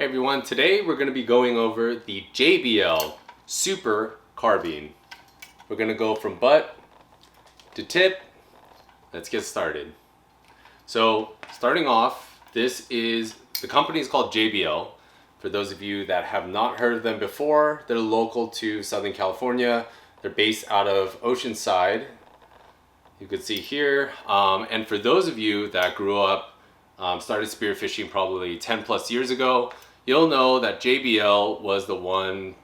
Hey everyone, today we're going to be going over the JBL Super Carbine. We're going to go from butt to tip. Let's get started. So starting off, the company is called JBL. For those of you that have not heard of them before, they're local to Southern California. They're based out of Oceanside. You can see here. And for those of you that grew up, started spearfishing probably 10 plus years ago, you'll know that JBL was the one,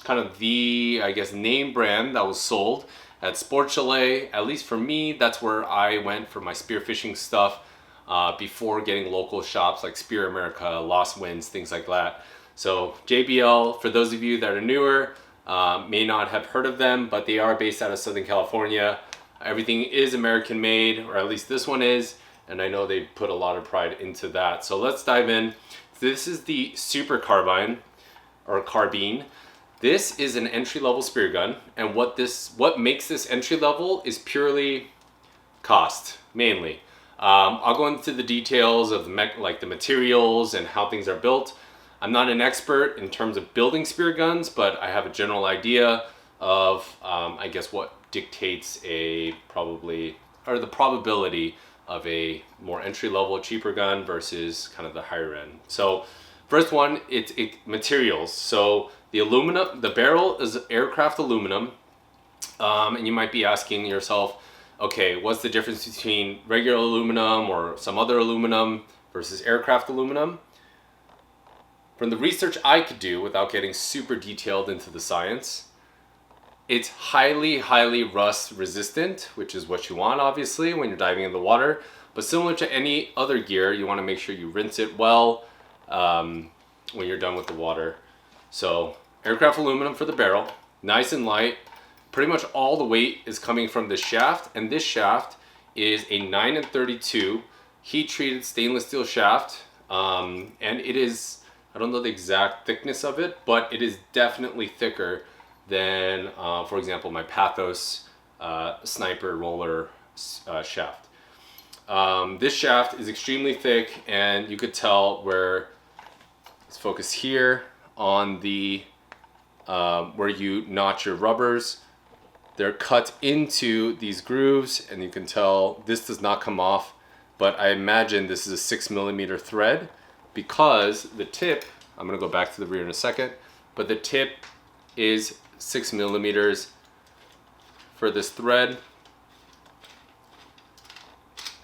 kind of the, I guess, name brand that was sold at Sports Chalet. At least for me, that's where I went for my spearfishing stuff before getting local shops like Spear America, Lost Winds, things like that. So JBL, for those of you that are newer, may not have heard of them, but they are based out of Southern California. Everything is American made, or at least this one is, and I know they put a lot of pride into that. So let's dive in. This is the Super Carbine, or Carbine. This is an entry-level spear gun, and what makes this entry-level is purely cost, mainly. I'll go into the details of the materials and how things are built. I'm not an expert in terms of building spear guns, but I have a general idea of, I guess, what dictates the probability of a more entry-level, cheaper gun versus kind of the higher end. So first one, it's materials. So the barrel is aircraft aluminum, and you might be asking yourself, okay, what's the difference between regular aluminum or some other aluminum versus aircraft aluminum? From the research I could do without getting super detailed into the science, it's highly rust resistant, which is what you want obviously when you're diving in the water. But similar to any other gear, you want to make sure you rinse it well when you're done with the water. So aircraft aluminum for the barrel, nice and light. Pretty much all the weight is coming from this shaft, and this shaft is a 9 32 heat treated stainless steel shaft, and it is, I don't know the exact thickness of it, but it is definitely thicker than, for example, my Pathos sniper roller shaft. This shaft is extremely thick, and you could tell where, let's focus here on the, where you notch your rubbers. They're cut into these grooves, and you can tell this does not come off, but I imagine this is a 6mm thread, because the tip, I'm gonna go back to the rear in a second, but the tip is 6mm for this thread.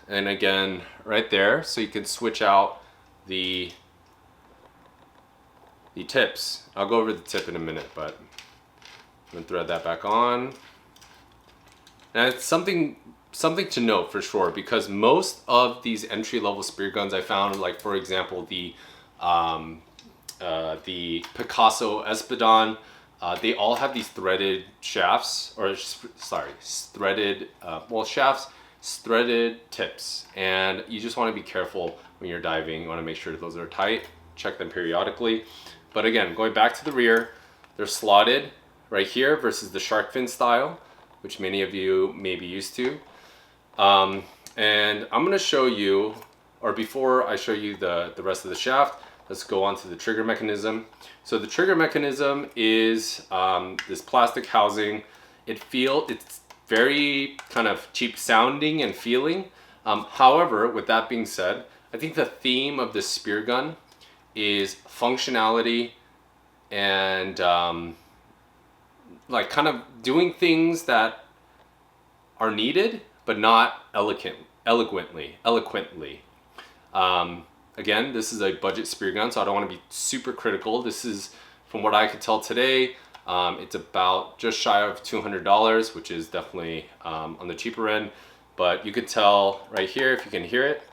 And again, right there, so you can switch out the tips. I'll go over the tip in a minute, but I'm gonna thread that back on. And it's something to note for sure, because most of these entry-level spear guns I found, like for example the Picasso Espadon, they all have these threaded shafts, or sorry, shafts, threaded tips, and you just want to be careful when you're diving. You want to make sure those are tight, check them periodically. But again, going back to the rear, they're slotted right here versus the shark fin style, which many of you may be used to. And I'm going to show you, or before I show you the rest of the shaft, let's go on to the trigger mechanism. So the trigger mechanism is this plastic housing. It's very kind of cheap sounding and feeling. However, with that being said, I think the theme of this spear gun is functionality and like kind of doing things that are needed, but not eloquently. Again, this is a budget spear gun, so I don't want to be super critical. This is, from what I could tell today, it's about just shy of $200, which is definitely on the cheaper end. But you could tell right here, if you can hear it,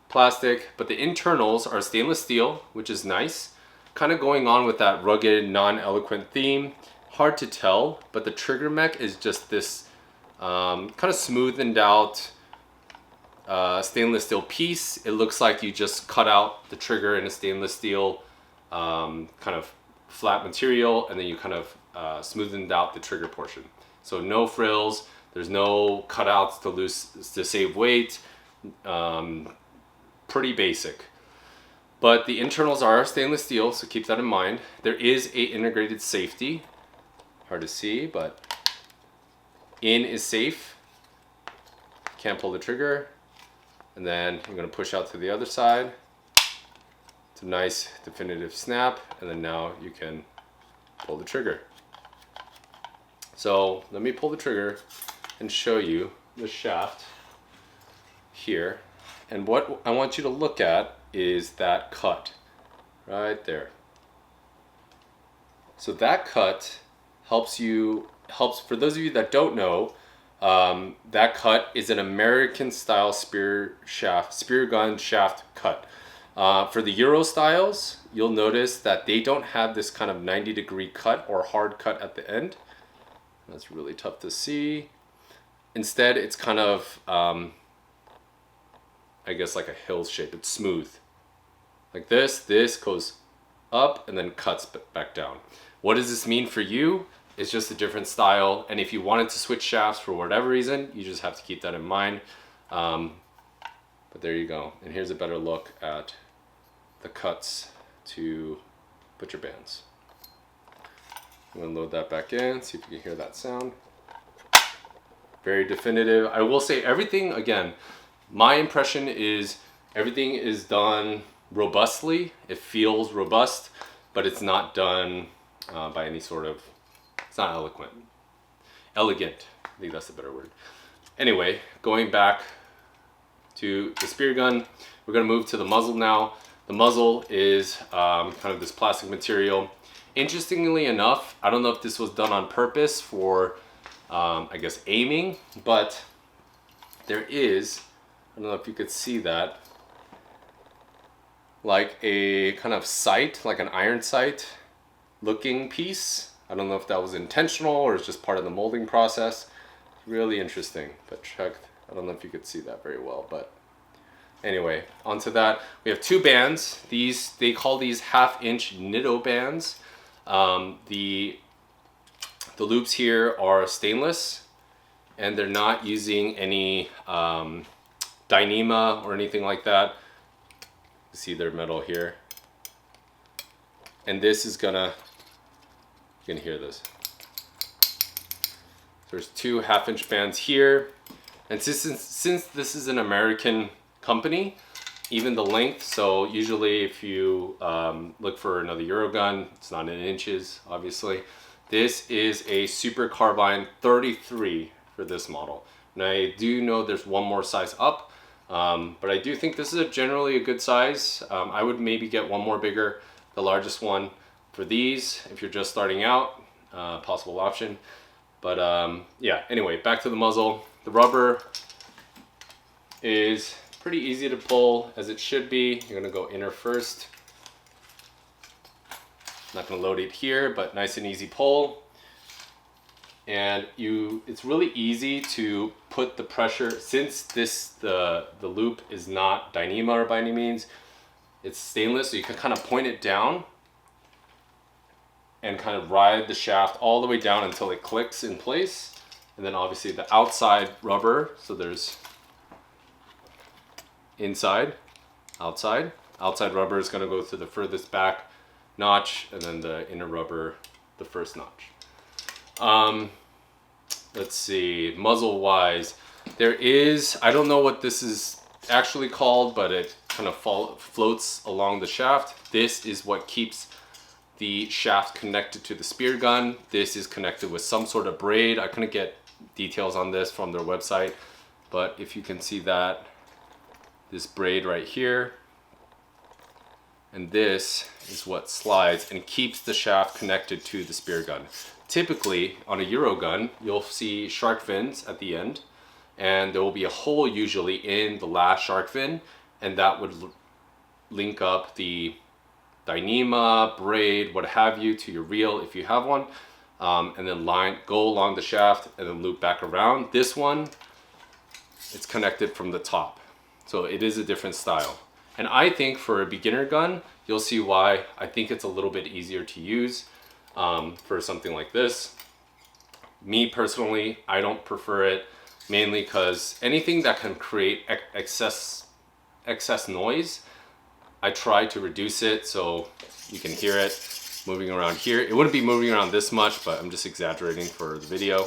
plastic, but the internals are stainless steel, which is nice. Kind of going on with that rugged, non-eloquent theme. Hard to tell, but the trigger mech is just this kind of smoothened out stainless steel piece. It looks like you just cut out the trigger in a stainless steel kind of flat material, and then you kind of smoothened out the trigger portion. So no frills, there's no cutouts to save weight. Pretty basic. But the internals are stainless steel, so keep that in mind. There is a integrated safety. Hard to see, but in is safe. Can't pull the trigger. And then I'm gonna push out to the other side. It's a nice definitive snap, and then now you can pull the trigger. So let me pull the trigger and show you the shaft here. And what I want you to look at is that cut right there. So that cut helps for those of you that don't know, that cut is an American style spear gun shaft cut. For the Euro styles, you'll notice that they don't have this kind of 90-degree cut or hard cut at the end. That's really tough to see. Instead, it's kind of, I guess like a hill shape. It's smooth. Like this goes up and then cuts back down. What does this mean for you? It's just a different style. And if you wanted to switch shafts for whatever reason, you just have to keep that in mind. But there you go. And here's a better look at the cuts to butcher bands. I'm gonna load that back in, see if you can hear that sound. Very definitive. I will say everything, again, my impression is everything is done robustly. It feels robust, but it's not done by any sort of, it's not elegant. I think that's a better word. Anyway, going back to the spear gun, we're gonna move to the muzzle now. The muzzle is kind of this plastic material. Interestingly enough, I don't know if this was done on purpose for, I guess, aiming, but there is, I don't know if you could see that, like a kind of sight, like an iron sight looking piece. I don't know if that was intentional or it's just part of the molding process. Really interesting, but check, I don't know if you could see that very well, but anyway, onto that. We have two bands. These, they call these 1/2-inch Nitto bands. The loops here are stainless, and they're not using any Dyneema or anything like that. You see their metal here. And this is gonna, you can hear this. There's two 1/2-inch bands here. And since this is an American company, even the length, so usually if you look for another Euro gun, it's not in inches, obviously. This is a Super Carbine 33 for this model. And I do know there's one more size up, but I do think this is generally a good size. I would maybe get one more bigger, the largest one for these, if you're just starting out, possible option. But yeah, anyway, back to the muzzle. The rubber is pretty easy to pull, as it should be. You're gonna go inner first. Not gonna load it here, but nice and easy pull. And it's really easy to put the pressure, since the loop is not Dyneema by any means, it's stainless, so you can kind of point it down and kind of ride the shaft all the way down until it clicks in place. And then obviously the outside rubber, so there's inside, outside. Outside rubber is going to go to the furthest back notch, and then the inner rubber, the first notch. Let's see, muzzle wise, there is, I don't know what this is actually called, but it kind of floats along the shaft. This is what keeps the shaft connected to the spear gun. This is connected with some sort of braid. I couldn't get details on this from their website, but if you can see that, this braid right here, and this is what slides and keeps the shaft connected to the spear gun. Typically on a Euro gun, you'll see shark fins at the end, and there will be a hole usually in the last shark fin, and that would link up the Dyneema, braid, what have you, to your reel if you have one, and then go along the shaft and then loop back around. This one, it's connected from the top, so it is a different style. And I think for a beginner gun, you'll see why I think it's a little bit easier to use for something like this. Me personally, I don't prefer it, mainly because anything that can create excess noise, I try to reduce it so you can hear it moving around here. It wouldn't be moving around this much, but I'm just exaggerating for the video.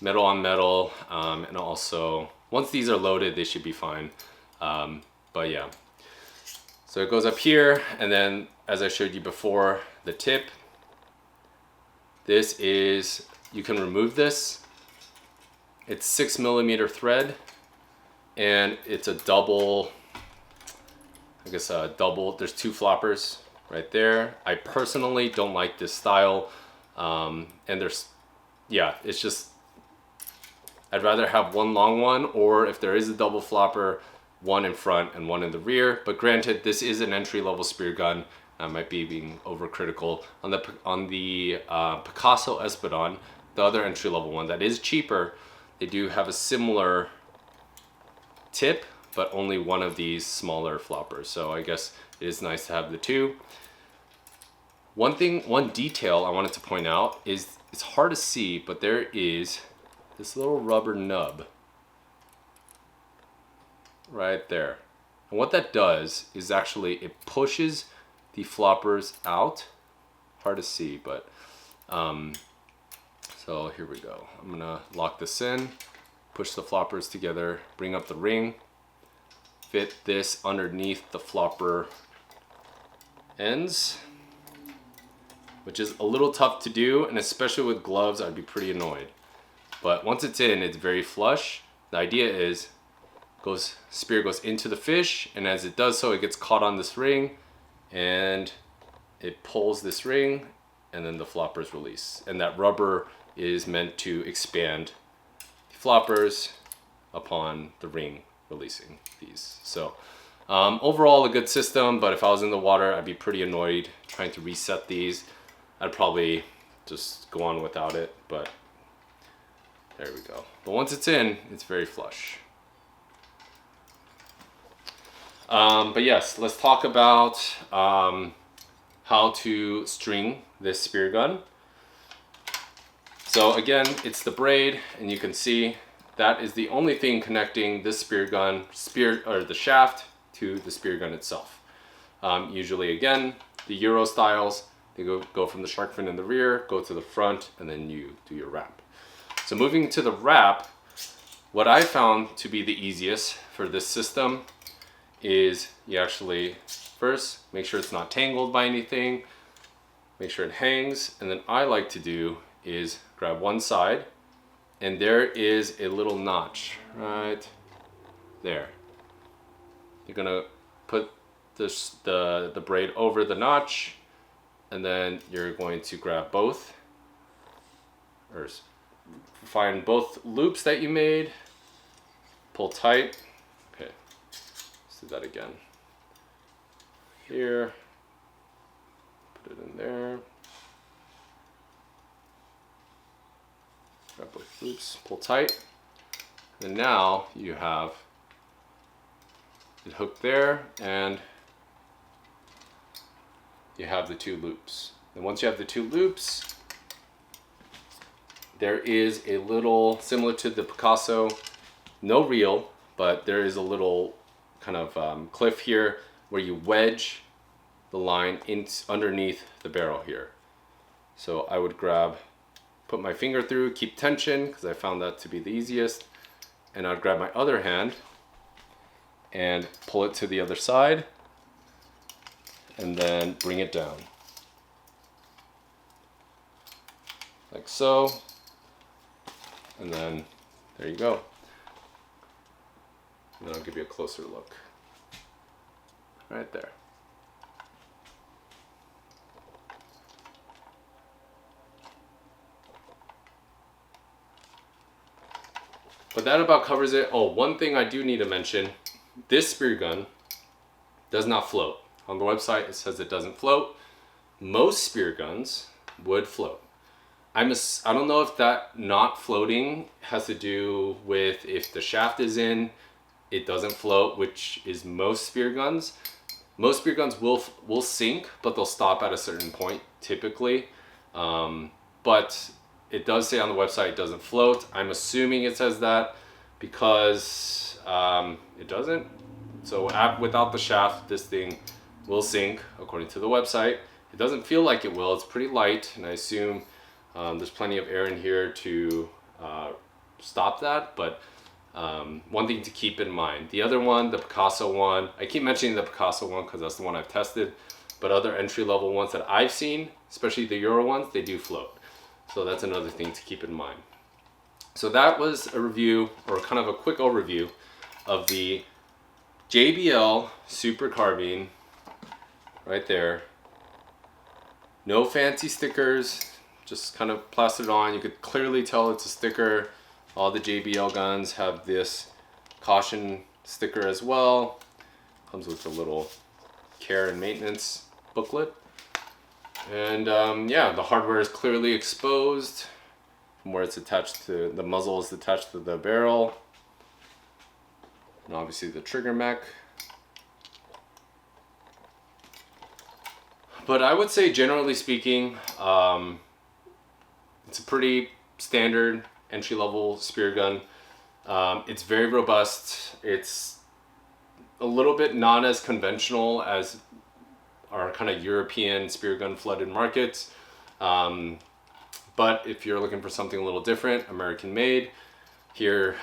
Metal on metal, and also once these are loaded, they should be fine. But yeah, so it goes up here, and then as I showed you before, the tip. This is, you can remove this. It's 6mm thread, and it's a double, I guess a double, there's 2 floppers right there. I personally don't like this style, and there's, yeah, it's just, I'd rather have one long one, or if there is a double flopper, one in front and one in the rear. But granted, this is an entry-level spear gun. I might be being overcritical. On the Picasso Espadon, the other entry-level one that is cheaper, they do have a similar tip, but only one of these smaller floppers. So I guess it is nice to have the 2. One detail I wanted to point out is, it's hard to see, but there is this little rubber nub right there. And what that does is actually it pushes the floppers out. Hard to see, but so here we go. I'm gonna lock this in, push the floppers together, bring up the ring, fit this underneath the flopper ends, which is a little tough to do, and especially with gloves, I'd be pretty annoyed. But once it's in, it's very flush. The idea is, spear goes into the fish, and as it does so, it gets caught on this ring, and it pulls this ring, and then the floppers release. And that rubber is meant to expand the floppers upon the ring releasing these. So overall a good system, but if I was in the water, I'd be pretty annoyed trying to reset these. I'd probably just go on without it, but there we go. But once it's in, it's very flush. But yes, let's talk about how to string this spear gun. So again, it's the braid, and you can see that is the only thing connecting this spear gun, or the shaft, to the spear gun itself. Usually, again, the Euro styles, they go from the shark fin in the rear, go to the front, and then you do your wrap. So moving to the wrap, what I found to be the easiest for this system is you actually first make sure it's not tangled by anything, make sure it hangs, and then I like to do is grab one side, and there is a little notch right there. You're gonna put the braid over the notch, and then you're going to grab both, or find both loops that you made, pull tight. Okay, let's do that again. Here, put it in there. Grab both loops, pull tight. And now you have it hooked there, and you have the 2 loops. And once you have the 2 loops, there is a little, similar to the Picasso, no reel, but there is a little kind of cliff here where you wedge the line underneath the barrel here. So I would put my finger through, keep tension, because I found that to be the easiest, and I'd grab my other hand and pull it to the other side, and then bring it down. Like so. And then there you go. And then I'll give you a closer look. Right there. But that about covers it. Oh, one thing I do need to mention, this spear gun does not float. On the website it says it doesn't float. Most spear guns would float. I don't know if that not floating has to do with if the shaft is in, it doesn't float, which is most spear guns. Most spear guns will sink, but they'll stop at a certain point typically. But it does say on the website it doesn't float. I'm assuming it says that because it doesn't. So without the shaft, this thing will sink, according to the website. It doesn't feel like it will. It's pretty light, and I assume there's plenty of air in here to stop that. But one thing to keep in mind. The other one, the Picasso one, I keep mentioning the Picasso one because that's the one I've tested. But other entry-level ones that I've seen, especially the Euro ones, they do float. So that's another thing to keep in mind. So that was a review, or kind of a quick overview, of the JBL Super Carbine right there. No fancy stickers, just kind of plastered on. You could clearly tell it's a sticker. All the JBL guns have this caution sticker as well. Comes with a little care and maintenance booklet. And yeah, the hardware is clearly exposed from where it's attached to, the muzzle is attached to the barrel. And obviously the trigger mech. But I would say, generally speaking, it's a pretty standard entry-level spear gun. It's very robust. It's a little bit not as conventional as our kind of European spear gun flooded markets. But if you're looking for something a little different, American made, here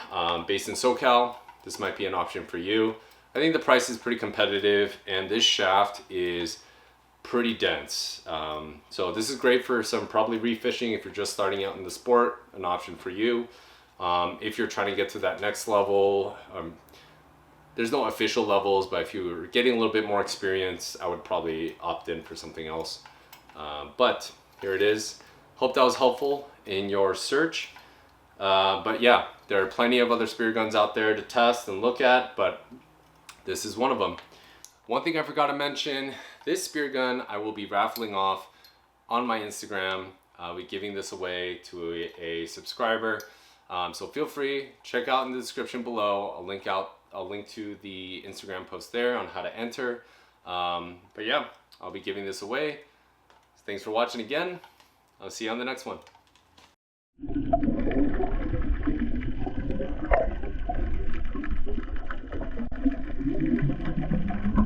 based in SoCal, this might be an option for you. I think the price is pretty competitive, and this shaft is pretty dense. So this is great for some probably reef fishing if you're just starting out in the sport, an option for you. If you're trying to get to that next level, there's no official levels, but if you're getting a little bit more experience, I would probably opt in for something else. But here it is. Hope that was helpful in your search. But yeah, there are plenty of other spear guns out there to test and look at, but this is one of them. One thing I forgot to mention, this spear gun I will be raffling off on my Instagram. I'll be giving this away to a subscriber. So feel free, check out in the description below. I'll link to the Instagram post there on how to enter. But yeah, I'll be giving this away. Thanks for watching again. I'll see you on the next one.